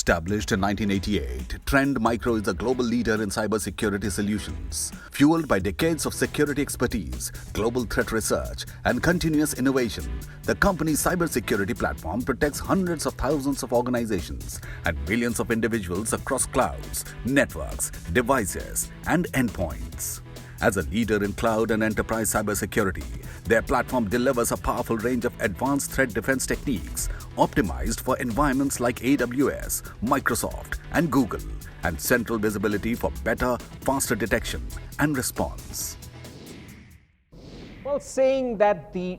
Established in 1988, Trend Micro is a global leader in cybersecurity solutions. Fueled by decades of security expertise, global threat research, and continuous innovation, the company's cybersecurity platform protects hundreds of thousands of organizations and millions of individuals across clouds, networks, devices, and endpoints. As a leader in cloud and enterprise cybersecurity, their platform delivers a powerful range of advanced threat defense techniques optimized for environments like AWS, Microsoft, and Google, and central visibility for better, faster detection and response. Well, saying that the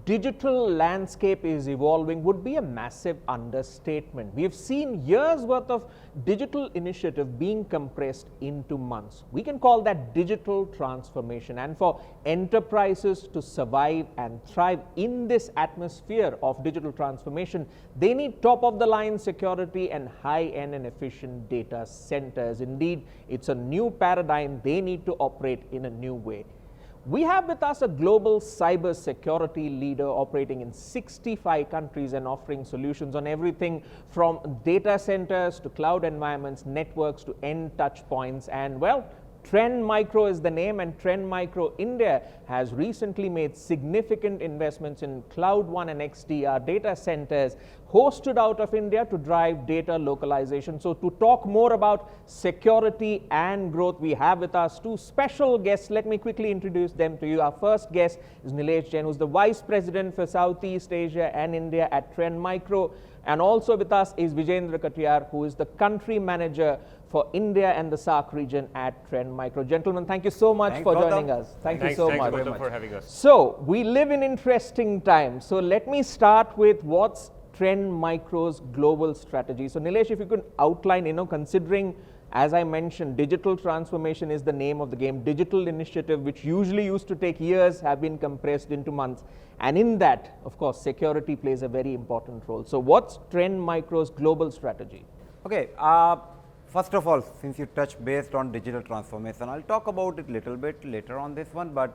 digital landscape is evolving would be a massive understatement. We have seen years worth of digital initiative being compressed into months. We can call that digital transformation. And for enterprises to survive and thrive in this atmosphere of digital transformation, they need top of the line security and high-end and efficient data centers. Indeed, it's a new paradigm. They need to operate in a new way. We have with us a global cybersecurity leader operating in 65 countries and offering solutions on everything from data centers to cloud environments, networks to end touch points. And well, Trend Micro is the name, and Trend Micro India has recently made significant investments in Cloud One and XDR data centers hosted out of India to drive data localization. So to talk more about security and growth, we have with us two special guests. Let me quickly introduce them to you. Our first guest is Nilesh Jain, who's the Vice President for Southeast Asia and India at Trend Micro. And also with us is Vijendra Katiyar, who is the Country Manager for India and the SAARC region at Trend Micro. Gentlemen, thank you so much for joining us. Thank you so much. Thanks for having us. So, we live in interesting times. So, let me start with what's Trend Micro's global strategy. So, Nilesh, if you could outline, considering, as I mentioned, digital transformation is the name of the game. Digital initiative, which usually used to take years, have been compressed into months. And in that, of course, security plays a very important role. So, what's Trend Micro's global strategy? Okay. First of all, since you touched based on digital transformation, I'll talk about it a little bit later on this one, but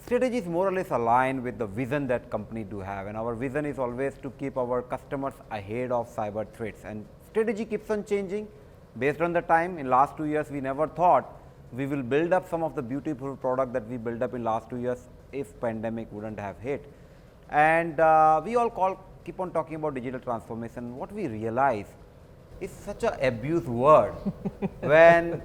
strategy is more or less aligned with the vision that company do have, and our vision is always to keep our customers ahead of cyber threats, and strategy keeps on changing based on the time. In last 2 years, we never thought we will build up some of the beautiful product that we built up in last 2 years if pandemic wouldn't have hit. And we all keep on talking about digital transformation. What we realize, it's such an abused word. When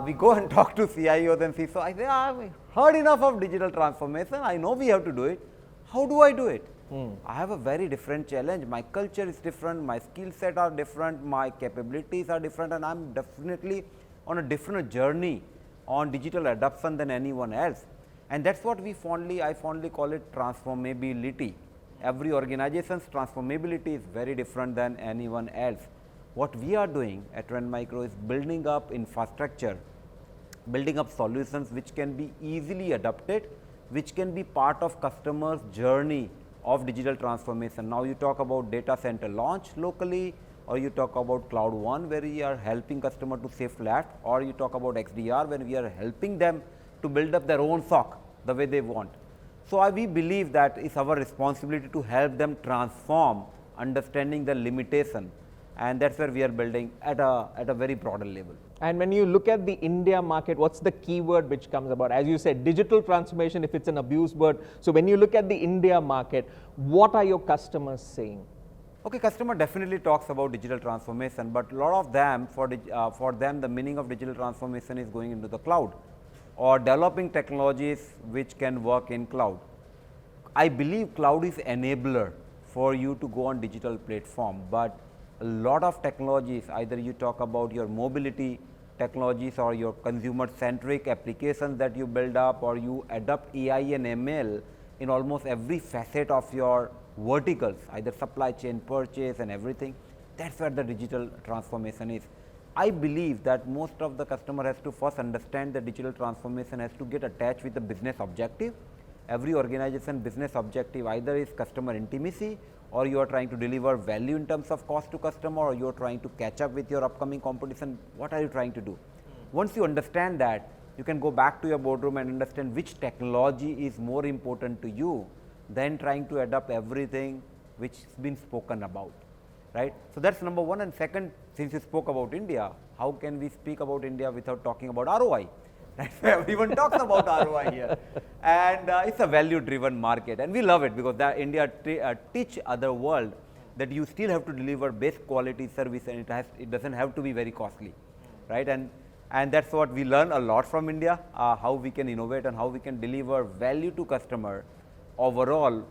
we go and talk to CIOs and CISO, I say, I've heard enough of digital transformation. I know we have to do it. How do I do it? I have a very different challenge. My culture is different. My skill set are different. My capabilities are different. And I'm definitely on a different journey on digital adoption than anyone else. And that's what I fondly call it transformability. Every organization's transformability is very different than anyone else. What we are doing at Trend Micro is building up infrastructure, building up solutions which can be easily adopted, which can be part of customers' journey of digital transformation. Now, you talk about data center launch locally, or you talk about Cloud One, where we are helping customer to save flat, or you talk about XDR, when we are helping them to build up their own SOC the way they want. So, we believe that it's our responsibility to help them transform, understanding the limitation. And that's where we are building at a very broader level. And when you look at the India market, what's the keyword which comes about? As you said, digital transformation, if it's an abused word. So when you look at the India market, what are your customers saying? Okay, customer definitely talks about digital transformation, but a lot of them, for them, the meaning of digital transformation is going into the cloud or developing technologies which can work in cloud. I believe cloud is enabler for you to go on digital platform, but a lot of technologies, either you talk about your mobility technologies or your consumer centric applications that you build up, or you adopt AI and ML in almost every facet of your verticals, either supply chain, purchase and everything. That's where the digital transformation is. I believe that most of the customer has to first understand that digital transformation has to get attached with the business objective. Every organization business objective either is customer intimacy, or you are trying to deliver value in terms of cost to customer, or you are trying to catch up with your upcoming competition. What are you trying to do? Once you understand that, you can go back to your boardroom and understand which technology is more important to you than trying to adopt everything which has been spoken about. right? So that's number one. And second, since you spoke about India, how can we speak about India without talking about ROI? Right? So everyone talks about ROI here, and it's a value-driven market, and we love it because that India teach other world that you still have to deliver best quality service, and it doesn't have to be very costly, right? And that's what we learn a lot from India, how we can innovate and how we can deliver value to customer overall,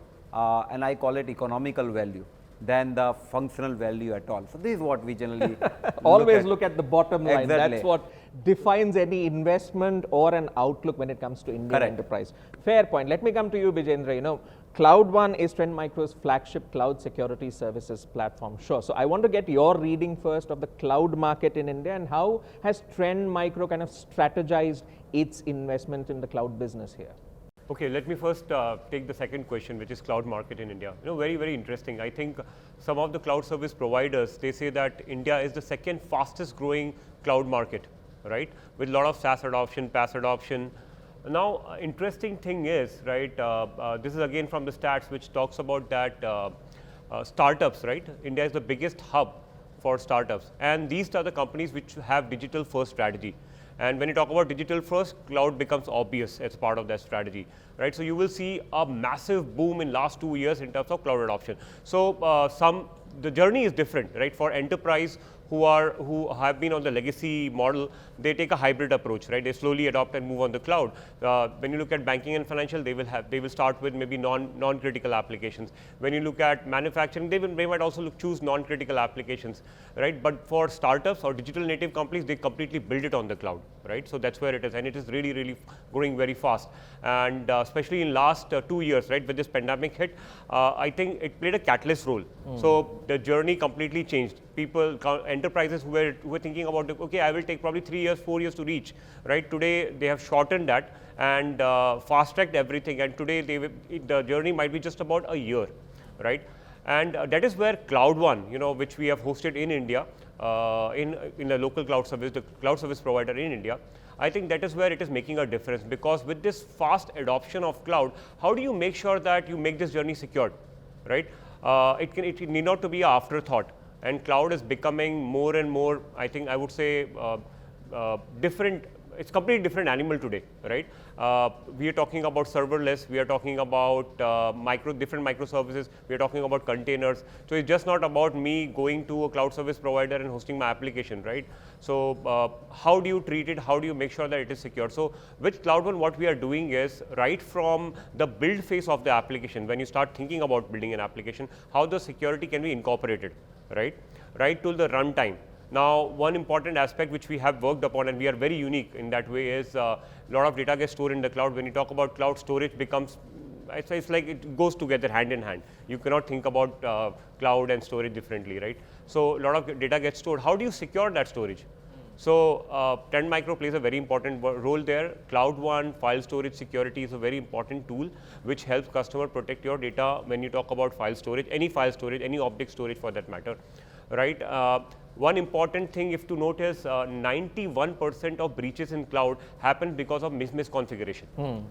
and I call it economical value than the functional value at all. So this is what we generally always look at the bottom line. Exactly. That's what defines any investment or an outlook when it comes to Indian Correct. enterprise. Fair point. Let me come to you, Bijendra. You know, Cloud One is Trend Micro's flagship cloud security services platform. Sure. So I want to get your reading first of the cloud market in India, and how has Trend Micro kind of strategized its investment in the cloud business here? Okay, let me first take the second question, which is cloud market in India. You know, very, very interesting. I think some of the cloud service providers, they say that India is the second fastest growing cloud market, right? With a lot of SaaS adoption, PaaS adoption. Now, interesting thing is, right, this is again from the stats which talks about that startups, right? India is the biggest hub for startups, and these are the companies which have digital first strategy. And when you talk about digital first, cloud becomes obvious as part of that strategy, right? So you will see a massive boom in last 2 years in terms of cloud adoption. So the journey is different, right? For enterprise who have been on the legacy model, they take a hybrid approach, right? They slowly adopt and move on the cloud. When you look at banking and financial, they will start with maybe non-critical applications. When you look at manufacturing, they might also choose non-critical applications, right? But for startups or digital native companies, they completely build it on the cloud, right? So that's where it is, and it is really, really growing very fast. And especially in last 2 years, right, with this pandemic hit, I think it played a catalyst role. So the journey completely changed. Enterprises who were thinking about, okay, I will take probably 3 years, 4 years to reach, right? Today they have shortened that and fast-tracked everything, and today the journey might be just about a year, right? And that is where Cloud One, you know, which we have hosted in India, in a local cloud service, the cloud service provider in India, I think that is where it is making a difference, because with this fast adoption of cloud, how do you make sure that you make this journey secured, right? It need not to be an afterthought. And cloud is becoming more and more, I think I would say, different. It's completely different animal today, right? We are talking about serverless, we are talking about different microservices, we are talking about containers. So it's just not about me going to a cloud service provider and hosting my application, right? So how do you treat it? How do you make sure that it is secure? So with Cloud One, what we are doing is, right from the build phase of the application, when you start thinking about building an application, how the security can be incorporated, right to the runtime. Now, one important aspect which we have worked upon, and we are very unique in that way, is a lot of data gets stored in the cloud. When you talk about cloud, storage becomes, it's like it goes together hand in hand. You cannot think about cloud and storage differently, right? So a lot of data gets stored. How do you secure that storage? So Trend Micro plays a very important role there. Cloud One file storage security is a very important tool which helps customer protect your data when you talk about file storage, any object storage for that matter, right? One important thing if to note is 91% of breaches in cloud happen because of misconfiguration.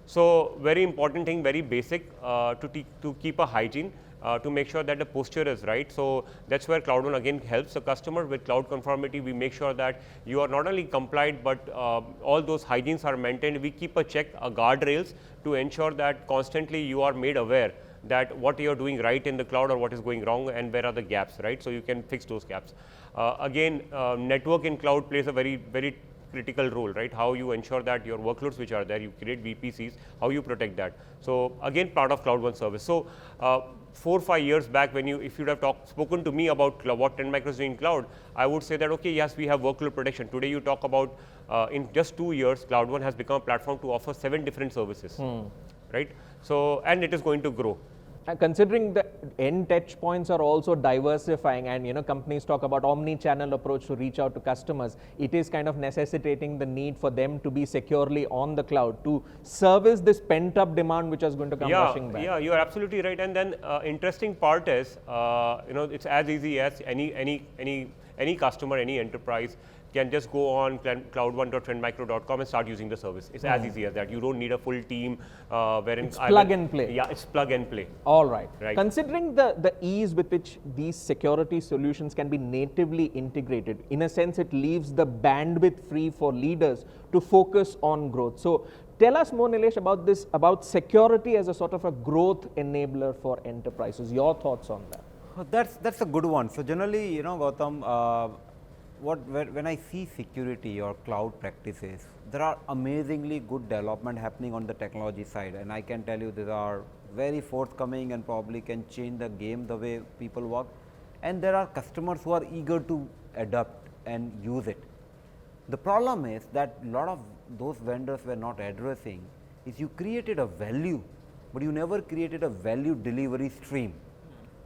So very important thing, very basic, to keep a hygiene, to make sure that the posture is right. So that's where Cloud One again helps the customer with cloud conformity. We make sure that you are not only compliant, but all those hygienes are maintained. We keep a check, guardrails, to ensure that constantly you are made aware that what you are doing right in the cloud or what is going wrong and where are the gaps, right? So you can fix those gaps. Again, network in cloud plays a very, very critical role, right? How you ensure that your workloads which are there, you create VPCs, how you protect that. So again, part of Cloud One service. So 4 or 5 years back, if you'd have spoken to me about what Trend Micro is doing in cloud, I would say that, okay, yes, we have workload protection. Today you talk about, in just 2 years, Cloud One has become a platform to offer 7 different services, right? So, and it is going to grow. Considering the end touch points are also diversifying, and companies talk about omni-channel approach to reach out to customers, it is kind of necessitating the need for them to be securely on the cloud to service this pent-up demand which is going to come rushing back. Yeah, you are absolutely right. And then interesting part is, it's as easy as any customer, any enterprise can just go on cloud1.trendmicro.com and start using the service. It's as easy as that. You don't need a full team wherein It's plug and play. Yeah, it's plug and play. All right. Right. Considering the ease with which these security solutions can be natively integrated, in a sense, it leaves the bandwidth free for leaders to focus on growth. So tell us more, Nilesh, about this, about security as a sort of a growth enabler for enterprises. Your thoughts on that? That's a good one. So generally, Gautam, when I see security or cloud practices, there are amazingly good development happening on the technology side, and I can tell you these are very forthcoming and probably can change the game the way people work. And there are customers who are eager to adopt and use it. The problem is that a lot of those vendors were not addressing is you created a value, but you never created a value delivery stream.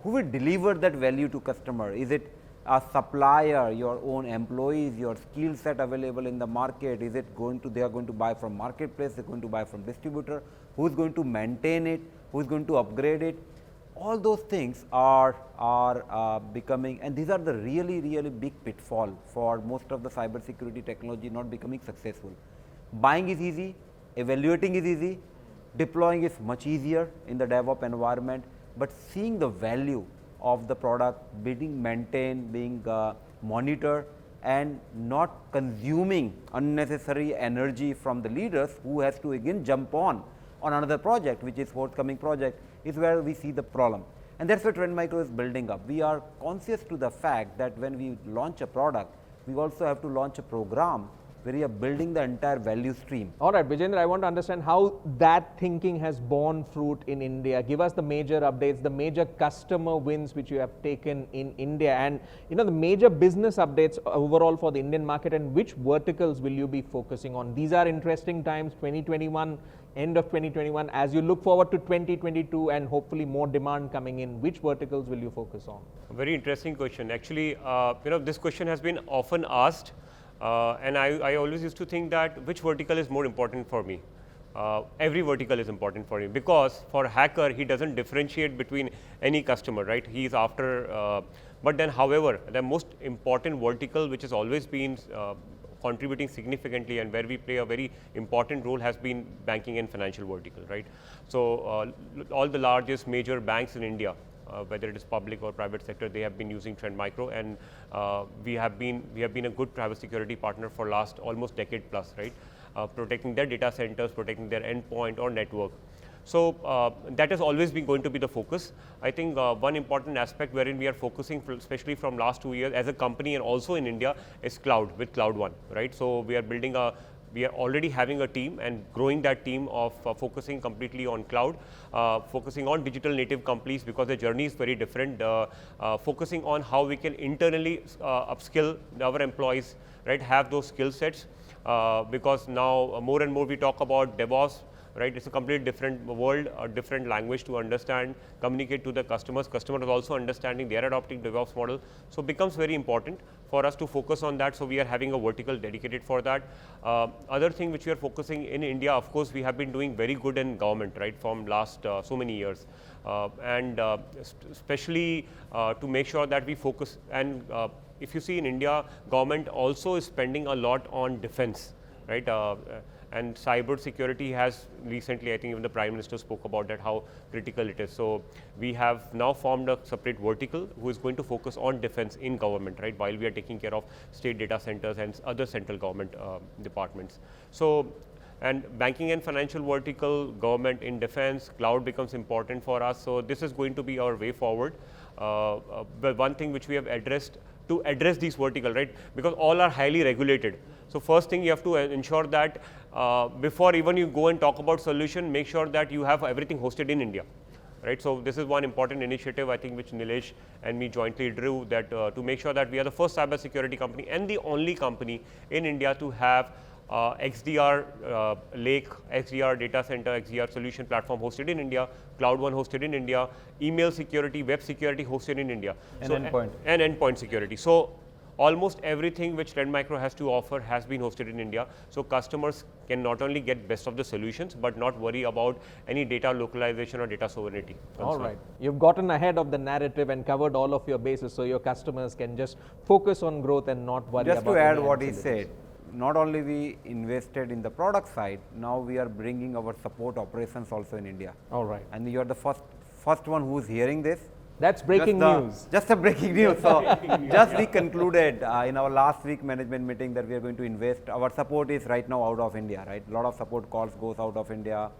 Who will deliver that value to customer? Is it a supplier, your own employees, your skill set available in the market? Is it going to, they are going to buy from marketplace, they are going to buy from distributor? Who is going to maintain it? Who is going to upgrade it? All those things are becoming, and these are the really big pitfall for most of the cyber security technology not becoming successful. Buying is easy, evaluating is easy, deploying is much easier in the DevOps environment, but seeing the value of the product being maintained, being monitored, and not consuming unnecessary energy from the leaders who has to again jump on another project, which is forthcoming project, is where we see the problem. And that's where Trend Micro is building up. We are conscious to the fact that when we launch a product, we also have to launch a program where we are building the entire value stream. All right, Vijayendra, I want to understand how that thinking has borne fruit in India. Give us the major updates, the major customer wins which you have taken in India, and the major business updates overall for the Indian market, and which verticals will you be focusing on? These are interesting times, 2021, end of 2021. As you look forward to 2022 and hopefully more demand coming in, which verticals will you focus on? A very interesting question. Actually, this question has been often asked. And I always used to think that which vertical is more important for me. Every vertical is important for him, because for a hacker, he doesn't differentiate between any customer, right? He is after, but then however, the most important vertical which has always been contributing significantly and where we play a very important role has been banking and financial vertical, right? So all the largest major banks in India, whether it is public or private sector, they have been using Trend Micro, and we have been a good private security partner for last almost decade plus, right? Protecting their data centers, protecting their endpoint or network. So that has always been going to be the focus. I think one important aspect wherein we are focusing, especially from last 2 years as a company and also in India, is cloud with Cloud One, right? So we are already having a team and growing that team of focusing completely on cloud, focusing on digital native companies because the journey is very different, focusing on how we can internally upskill our employees, right, have those skill sets, because now more and more we talk about DevOps, right? It's a completely different world, a different language to understand, communicate to the customers. Customers are also understanding, they are adopting DevOps model. So it becomes very important for us to focus on that. So we are having a vertical dedicated for that. Other thing which we are focusing in India, of course, we have been doing very good in government, right, from last so many years. And especially to make sure that we focus. And if you see in India, government also is spending a lot on defense, right? And cyber security has recently, I think even the Prime Minister spoke about that, how critical it is. So we have now formed a separate vertical who is going to focus on defense in government, right, while we are taking care of state data centers and other central government departments. So, and banking and financial vertical, government in defense, cloud becomes important for us. So this is going to be our way forward. But one thing which we have addressed to address these vertical, right, because all are highly regulated. So first thing you have to ensure that before even you go and talk about solution, make sure that you have everything hosted in India, right? So this is one important initiative, I think, which Nilesh and me jointly drew, that to make sure that we are the first cyber security company and the only company in India to have XDR Lake, XDR data center, XDR solution platform hosted in India, Cloud One hosted in India, email security, web security hosted in India. And endpoint. And endpoint security. So almost everything which Trend Micro has to offer has been hosted in India. So customers can not only get best of the solutions, but not worry about any data localization or data sovereignty. All right. You've gotten ahead of the narrative and covered all of your bases, so your customers can just focus on growth and not worry Just about to add any what he ancillaries. said, not only we invested in the product side, now we are bringing our support operations also in India. All right. And you are the first one who's hearing this. That's breaking news. Just a breaking news. So, just we concluded in our last week management meeting that we are going to invest. Our support is right now out of India, right? A lot of support calls goes out of India.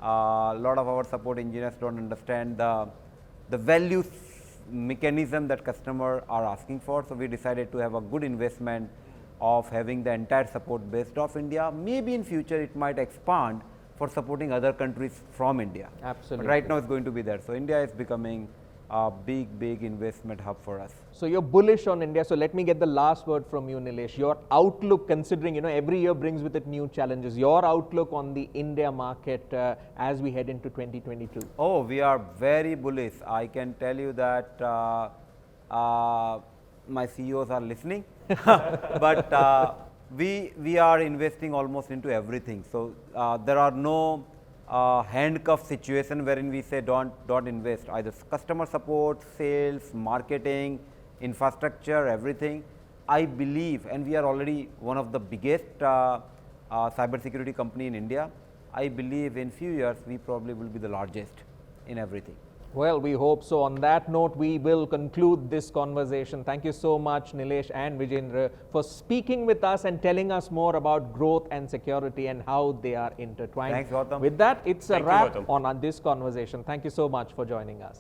A lot of our support engineers don't understand the value mechanism that customers are asking for. So, we decided to have a good investment of having the entire support based off India. Maybe in future it might expand for supporting other countries from India. Absolutely. But right now it's going to be there. So, India is becoming a big investment hub for us. So you're bullish on India. So let me get the last word from you, Nilesh. Your outlook, considering every year brings with it new challenges. Your outlook on the India market as we head into 2022. Oh, we are very bullish. I can tell you that my CEOs are listening, but we are investing almost into everything. So there are no handcuff situation wherein we say don't invest, either customer support, sales, marketing, infrastructure, everything. I believe, and we are already one of the biggest cybersecurity company in India. I believe in few years we probably will be the largest in everything. Well, we hope so. On that note, we will conclude this conversation. Thank you so much, Nilesh and Vijendra, for speaking with us and telling us more about growth and security and how they are intertwined. Thanks, Gautam. With that, it's a Thank you, wrap Gautam. on this conversation. Thank you so much for joining us.